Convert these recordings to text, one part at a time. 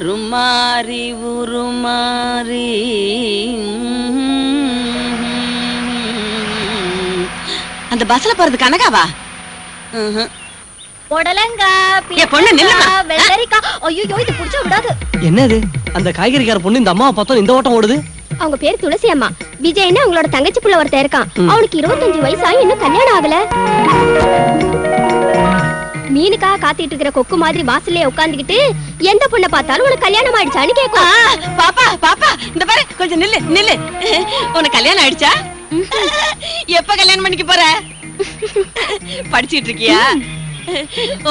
கருமாறி உருமாறி அந்த பஸ்ல போறது கனகாவா? என்னது அந்த காய்கறிக்கார பொண்ணு இந்த அம்மாவை பார்த்தோம் இந்த ஓட்டம் ஓடுது? அவங்க பேர் துளசி அம்மா. விஜய்னு அவங்களோட தங்கச்சி புள்ள ஒருத்தர் இருக்கான். அவனுக்கு 25 வயசாகி இன்னும் கல்யாணம் ஆகல. மீனுக்காக காத்திட்டு இருக்கிற கொக்கு மாதிரி வாசல்லே உட்கார்ந்துகிட்டு எந்த பொண்ணை பார்த்தாலும் உனக்கு கல்யாணம் ஆயிடுச்சான்னு கேட்கும். பாப்பா பாப்பா இந்த பாரு கொஞ்சம் நில்லு நில்லு. உனக்கு கல்யாணம் ஆயிடுச்சா? எப்ப கல்யாணம் பண்ணிக்க போற? படிச்சிட்டு இருக்கியா?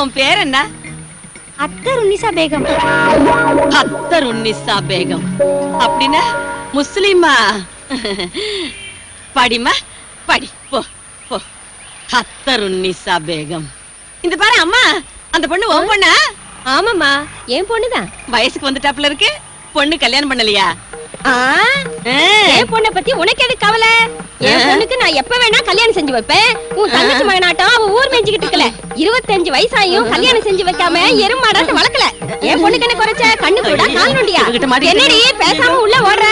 உன் பேர் என்ன? அத்தர் உன்னிசா பேகம். அத்தர் உன்னிசா பேகம் அப்படின்னா முஸ்லிமா? படிமா படி போ போ. அத்தர் உன்னிசா பேகம். இந்த பாரு அம்மா, அந்த பொண்ணு உன் பொண்ணா? ஆமாம்மா, என் பொண்ணுதான். வயசுக்கு வந்துட்டாப்புல இருக்கு. பொண்ணு கல்யாணம் பண்ணலையா? என் பொண்ணை பத்தி உனக்கு எது கவலை? என் பொண்ணுக்கு நான் எப்ப வேணா கல்யாணம் செஞ்சு வைப்பேன். உன் தங்கச்சி மகனாட்டம் அவ ஊர் மேய்ஞ்சிக்கிட்டு இருக்கல. 25 வயசாயும் கல்யாணம் செஞ்சு வைக்காம எருமாடாட்டம் வளர்க்கல. என் பொண்ணுக்கு என்ன குறைச்ச? கண்ணு கூட கால் நொண்டியா? என்னடி பேசாம உள்ள ஓடுற?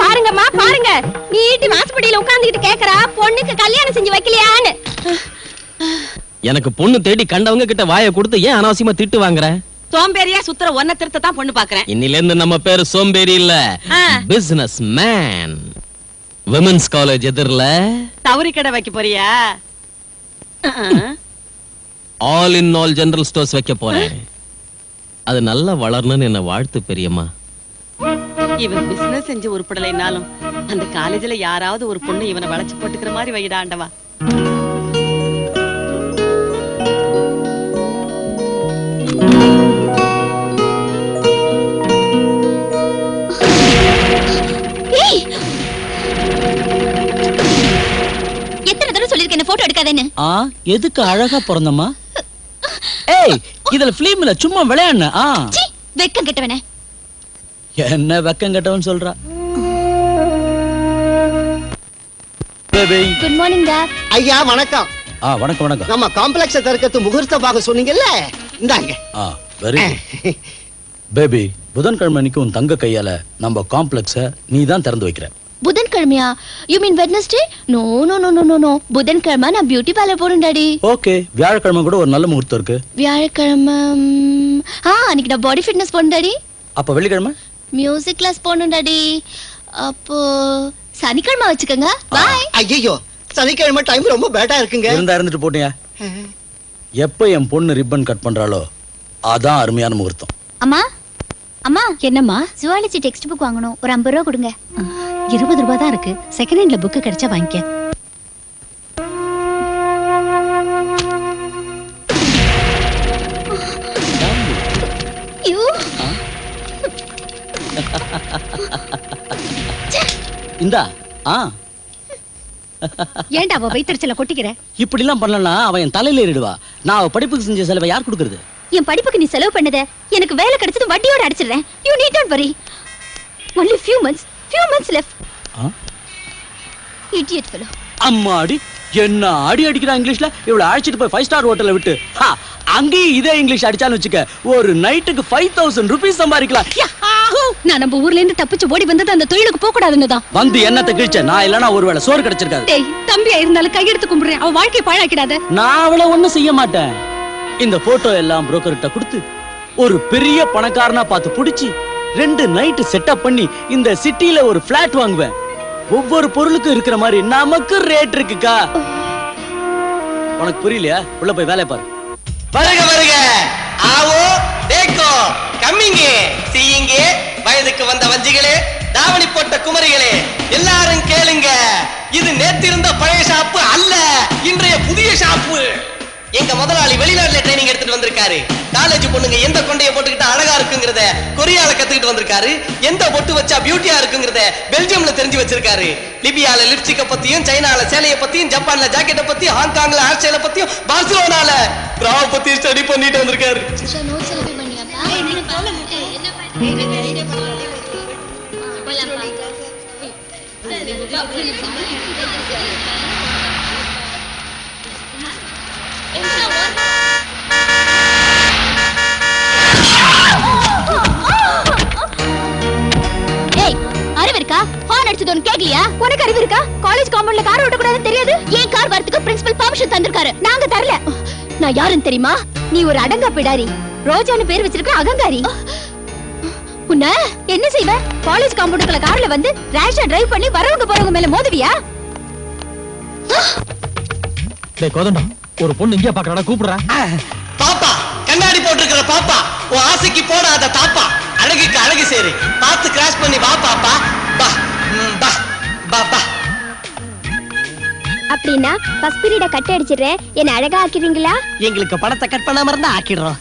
பாருங்கம்மா பாருங்க, நீட்டி வாசப்படியில உட்கார்ந்துகிட்டு கேக்குறா பொண்ணுக்கு கல்யாணம் செஞ்சு வைக்கலையான்னு. எனக்கு பொண்ணு தேடி கண்டவங்க கிட்ட வாயை கொடுத்து ஏன் அனாவசியமா திட்டு வாங்குற? சோம்பேறியா சுத்துற ஒன்ன திருத்த தான் பொண்ணு பாக்குறேன். இன்னில இருந்து நம்ம பேரு சோம்பேறி இல்ல, பிசினஸ் மேன். விமென்ஸ் காலேஜ் எதிர்ல தவறி கடை வைக்க போறியா? All in all general stores வைக்க போறேன். அது நல்லா வளரணும்னு என்ன வாழ்த்து பெரியம்மா. இவன் பிசினஸ் செஞ்சு உருப்படலைனாலும் அந்த காலேஜ்ல யாராவது ஒரு பொண்ணு இவனை வளைச்சு போட்டுக்கிற மாதிரி வைடா ஆண்டவா. எத்தனை தடவை சொல்லிருக்கேன் என்ன போட்டோ எடுக்காதேன்னு? எதுக்கு அழகா பிறந்தம்மா? ஏய், இதுல ஃபிலிம்ல சும்மா விளையாடுன. வெக்கம் கெட்டவனே. என்ன வெக்கம் கெட்டவன் சொல்றா? Good morning dot. ஐயா வணக்கம். வணக்கம் வணக்கம். நம்ம காம்ப்ளெக்ஸ் திறக்கிறது முகூர்த்த பாக சொன்னீங்கல்ல, இந்தாங்க. வெரி பேபி, புதன்கிழமை அன்னைக்கு உன் தங்க கையால நம்ம காம்ப்ளெக்ஸ நீ தான் திறந்து வைக்கிற. புதன்கிழமையா? You mean Wednesday? No no no no no. புதன்கிழமை நான் பியூட்டி பார்லர் போறேன் டாடி. ஓகே, வியாழக்கிழமை கூட ஒரு நல்ல முகூர்த்தம் இருக்கு. வியாழக்கிழமை அன்னைக்கு நான் பாடி ஃபிட்னஸ் போறேன் டாடி. அப்ப வெள்ளிக்கிழமை மியூசிக் கிளாஸ் போறேன் டாடி. அப்போ சனிக்கிழமை வச்சுக்கோங்க. பை. ஐயோ, சனிக்கிழமை டைம் ரொம்ப பேட்டா இருக்குங்க. இருந்துட்டு போட்டியா? எப்ப என் பொண்ணு ரிப்பன் கட் பண்றாளோ அதான் அருமையான முகூர்த்தம். அம்மா அம்மா. என்னம்மா? ஜுவாலஜி டெக்ஸ்ட் புக் வாங்கணும், ஒரு 50 ரூபா கொடுங்க. 20 ரூபா தான் இருக்கு. செகண்ட் ஹேண்ட்ல புக் கிடைச்சா வாங்கிக்க. இந்தா. ஏன்டா அவ வயிற்றுச்சல கொட்டிக்கிற? இப்படி எல்லாம் பண்ணலனா அவன் என் தலையில ஏறிடுவா. நான் அவ படிப்புக்கு செஞ்ச செலவை யார் கொடுக்கிறது? என் படிப்புக்கு நீ செலவு பண்ணத எனக்கு வேலை கிடைச்சது வட்டியோட அடிச்சிடுறேன். You need not worry. Only few months left. Idiot fellow. அம்மாடி, என்ன அடி அடிக்கிறா இங்கிலீஷ்ல. இவள அழைச்சிட்டு போய் 5 ஸ்டார் ஹோட்டல்ல விட்டு அங்கேயும் இதே இங்கிலீஷ் அடிச்சான்னு வச்சுக்க, ஒரு நைட்டுக்கு 5000 ரூபீஸ் சம்பாதிக்கலாம். நான் நம்ம ஊர்ல இருந்து தப்பிச்சு ஓடி வந்தது அந்த தொழிலுக்கு போக கூடாதுன்னு தான். வந்து என்னத்தை கிழிச்ச? நான் இல்லனா ஒருவேளை சோறு கிடைச்சிருக்காது. டேய், தம்பியா இருந்தாலும் கையெடுத்து கும்பிடுறேன். அவ வாழ்க்கையை பாழாக்கிடாத. நான் அவள ஒண்ணும் செய்ய மாட்டேன். இந்த போட்டோ எல்லாம் புரோக்கர்கிட்ட கொடுத்து ஒரு பெரிய பணக்காரனா பார்த்து புடிச்சு 2 நைட் செட்டப் பண்ணி இந்த சிட்டில ஒரு பிளாட் வாங்குவேன். ஒவ்வொரு பொருளுக்கும் இருக்கிற மாதிரி நமக்கு ரேட் இருக்குக்கா. உனக்கு புரியலையா? உள்ள போய் வேலைய பாரு. வருக வருக, ஆவோ தேக்கோ கம்மிங்க சீயிங்க. வயதுக்கு வந்த வஞ்சிகளே, தாவணி போட்ட குமரிகளே, எல்லாரும் கேளுங்க. இது நேத்திருந்த பழைய ஷாப்பு அல்ல, இன்றைய புதிய ஷாப்பு. எங்க முதலாளி வெளிநாட்டுல ட்ரைனிங் எடுத்துட்டு வந்திருக்காரு. காலேஜ் பொண்ணுங்க எந்த கொண்டைய போட்டுக்கிட்டு அழகா இருக்குங்கிறத கொரியால கத்துக்கிட்டு வந்திருக்காரு. எந்த பொட்டு வச்சா பியூட்டியா இருக்குங்கிறத பெல்ஜியம்ல தெரிஞ்சு வச்சிருக்காரு. லிபியால லிப்ஸ்டிக்க பத்தியும், சைனால சேலைய பத்தியும், ஜப்பான்ல ஜாக்கெட்ட பத்தியும், ஹாங்காங்ல ஹேர் ஸ்டைல பத்தியும், பார்சிலோனால பிராவ பத்தி ஸ்டடி பண்ணிட்டு வந்திருக்காரு. தெரியலையா? உனக்கு அறிவு இருக்கா? காலேஜ் காம்பவுண்ட்ல கார் ஓட்ட கூடாதுன்னு தெரியாது? ஏன் கார் வரதுக்கு பிரின்சிபல் பெர்மிஷன் தந்திருக்காரு. நாங்க தரல. நான் யாருன்னு தெரியுமா? நீ ஒரு அடங்கா பிடாரி. ரோஜான்னு பேர் வச்சிருக்க அகங்காரி. உன்ன என்ன செய்வ? காலேஜ் காம்பவுண்டுக்குள்ள கார்ல வந்து ரேஷா டிரைவ் பண்ணி வரவங்க போறவங்க மேல மோதுவியா? டேய் கோதண்டா, ஒரு பொண்ணு இங்க பாக்கறடா, கூப்பிடுறா. பாப்பா, கண்ணாடி போட்டுக்கிற பாப்பா, உன் ஆசைக்கு போடாத தாப்பா, அழகுக்கு அழகு சேரு, பார்த்து கிராஸ் பண்ணி வா பாப்பா, பா பா பா பா. அப்படின்னா ஃபர்ஸ்ட் பீரியட கட் அடிச்சிடுறேன், என்ன அழகா ஆக்கிடுவீங்களா? எங்களுக்கு படத்தை கட் பண்ணாம இருந்தா ஆக்கிடுறோம்.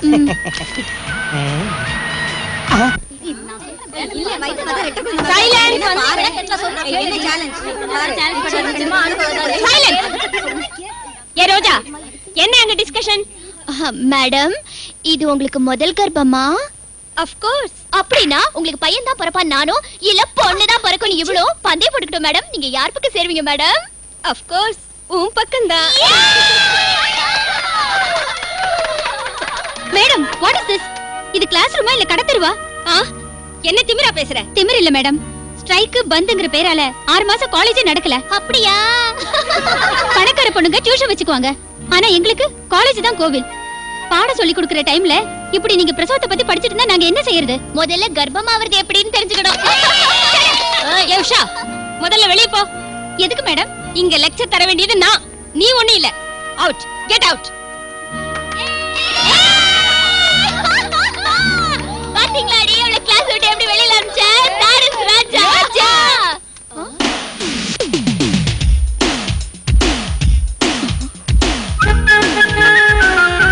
ஏ ரோஜா, என்ன அங்க டிஸ்கஷன்? மேடம், இது உங்களுக்கு முதல் கர்ப்பமா? Of course. அப்படினா உங்களுக்கு பையன் தான் பிறப்பான் நானும் இல்ல பொண்ணு தான் பிறக்கும் இவ்ளோ பந்தய போட்டுட்டோம் மேடம். நீங்க யார் பக்கம் சேருவீங்க மேடம்? Of course, உன் பக்கம் தான். Madam, what is this? இது கிளாஸ் ரூமா இல்ல கடை தெருவா? என்ன திமிரா பேசுற? திமிர் இல்ல மேடம். ஸ்ட்ரைக் பந்துங்கற பேரால 6 மாசம் காலேஜே நடக்கல. அப்படியா? பணக்கார பொண்ணுங்க டியூஷன் வெச்சுக்குவாங்க. ஆனா எங்களுக்கு காலேஜ் தான் கோவில். பாட சொல்லி கொடுக்கிற டைம்ல இப்படி நீங்க பிரசவத்தை பத்தி படிச்சிட்டு இருந்தா நாங்க என்ன செய்யறது? முதல்ல கர்ப்பமாவறது எப்படின்னு தெரிஞ்சுக்கணும். ஏய் உஷா, முதல்ல வெளிய போ. எதுக்கு மேடம்? இங்க லெக்சர் தர வேண்டியது நான், நீ ஒண்ணு இல்ல. Out, get out. பாத்தீங்களாடி அவள கிளாஸ் விட்டு எப்படி வெளியில அனுப்பிச்ச? தாரிஸ் Raja Raja.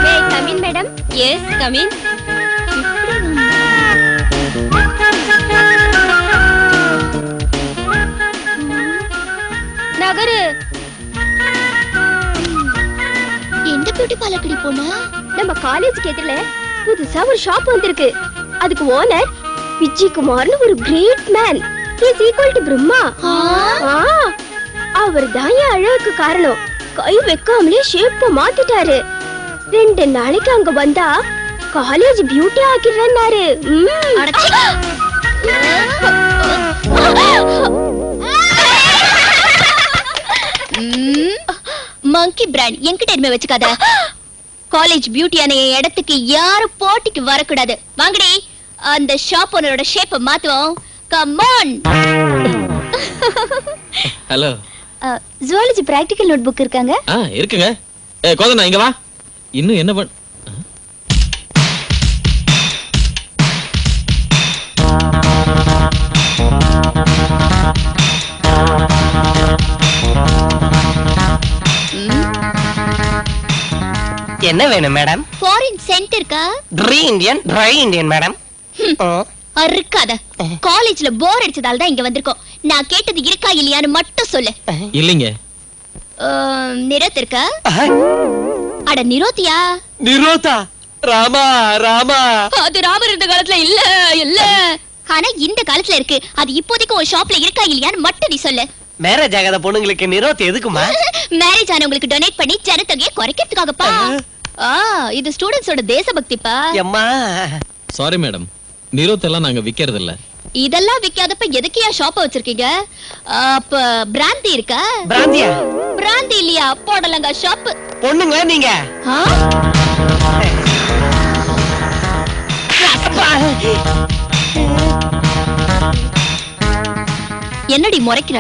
May I come in, madam? Yes, come in. Nagar. எந்த பியூட்டி பார்லர் போனா? நம்ம காலேஜ்க்கு எதிரில புதுசா ஒரு ஷாப் வந்திருக்கு. அதுக்கு ஓனர் விஜய் குமார்னு ஒரு great man. He is equal to Brahma. அவர் தான் என் அழகுக்கு காரணம். கை வைக்காமலே ஷேப் மாத்திட்டாரு. 2 நாளைக்கு அங்க வந்தா காலேஜ் பியூட்டி ஆக்கிடுறாரு. மங்கி பிராண்ட் என்கிட்ட எதுமே வச்சுக்காத. காலேஜ் பியூட்டியான இடத்துக்கு யாரும் போட்டிக்கு வரக்கூடாது. வாங்கடி, அந்த ஷாப் ஓனரோட ஷேப்பை மாத்துவோம். Come on. Hello. Zoology practical notebook இருக்காங்க? இருக்குங்க. கோதண்ணா இங்க வா. இன்னும் என்ன பண்ண? என்ன வேணும் மேடம்? ஃபாரின் சென்ட் இருக்கா? Try Indian madam. அறுக்காத. காலேஜ்ல போர் அடிச்சதால தான் இங்க வந்திருக்கோம். நான் கேட்டது இருக்கா இல்லையான்னு மட்டும் சொல்லு. இல்லைங்க. நிரோத் இருக்கா? அட நிரோத்தியா? நிரோதா? ராமா ராமா. அது ராமர் இருந்த காலத்துல இல்ல இல்ல. ஆனா இந்த காலத்துல இருக்கு. அது இப்போதைக்கு ஒரு ஷாப்ல இருக்கா இல்லையான்னு மட்டும் நீ சொல்லு. மேரேஜ் ஆகாத பொண்ணுங்களுக்கு நிரோத் எதுக்குமா? மேரேஜ் ஆனவங்களுக்கு டொனேட் பண்ணி ஜனத்தொகையை குறைக்கிறதுக்காகப்பா. இது ஸ்டூடண்ட்ஸோட தேசபக்திப்பா. அம்மா சாரி மேடம், நிரோத் எல்லாம் நாங்க விக்கிறது இல்ல. இதெல்லாம் விக்காதப்ப எதுக்கியா ஷாப் வச்சிருக்கீங்க? அப்ப பிராந்தி இருக்கா? பிராந்தியா? பிராந்தி இல்லையா? போடலங்க ஷாப். பொண்ணுங்களா நீங்க? என்னடி முறைக்கிற?